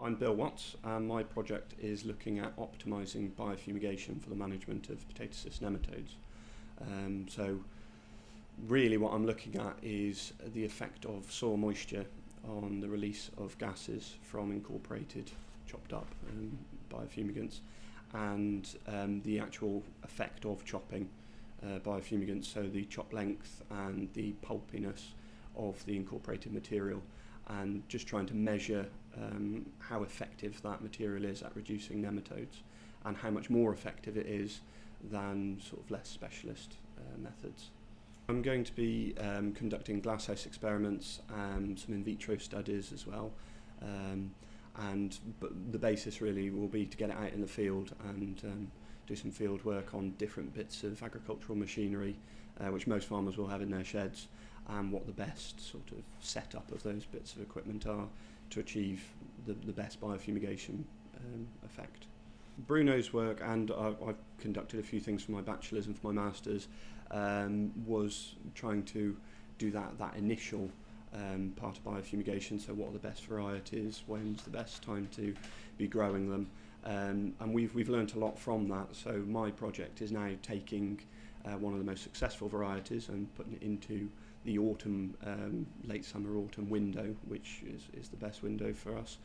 I'm Bill Watts, and my project is looking at optimising biofumigation for the management of potato cyst nematodes. So really what I'm looking at is the effect of soil moisture on the release of gases from incorporated chopped up biofumigants, and the actual effect of chopping biofumigants, so the chop length and the pulpiness of the incorporated material, and just trying to measure how effective that material is at reducing nematodes and how much more effective it is than sort of less specialist methods. I'm going to be conducting glasshouse experiments and some in vitro studies as well, but the basis really will be to get it out in the field and do some field work on different bits of agricultural machinery which most farmers will have in their sheds, and what the best sort of setup of those bits of equipment are to achieve the best biofumigation effect. Bruno's work, and I've conducted a few things for my bachelor's and for my master's, was trying to do that initial part of biofumigation, so what are the best varieties, when's the best time to be growing them, and we've learnt a lot from that. So my project is now taking one of the most successful varieties and putting it into the autumn, late summer autumn window, which is the best window for us,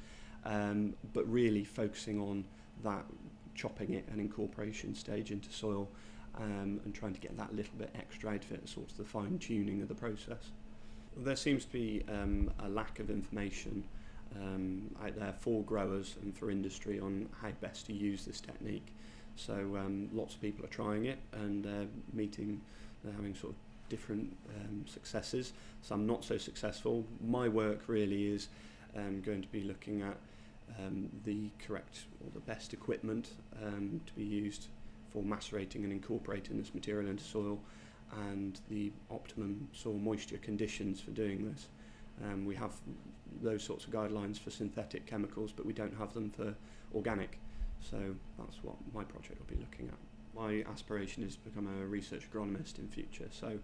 but really focusing on that chopping it and incorporation stage into soil, and trying to get that little bit extra out of it, sort of the fine tuning of the process. There seems to be a lack of information out there for growers and for industry on how best to use this technique. So lots of people are trying it, and they're having sort of different successes, some not so successful. My work really is going to be looking at the correct or the best equipment to be used for macerating and incorporating this material into soil, and the optimum soil moisture conditions for doing this. We have those sorts of guidelines for synthetic chemicals, but we don't have them for organic, so that's what my project will be looking at. My aspiration is to become a research agronomist in future, so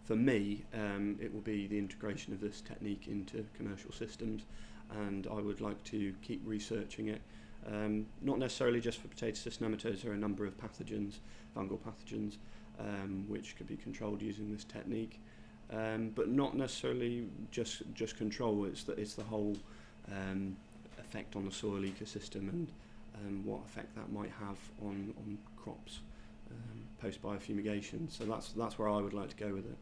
for me it will be the integration of this technique into commercial systems, and I would like to keep researching it, not necessarily just for potato cyst nematodes. There are a number of pathogens, fungal pathogens, which could be controlled using this technique, but not necessarily just control. It's the whole effect on the soil ecosystem, and what effect that might have on crops post biofumigation. So that's where I would like to go with it.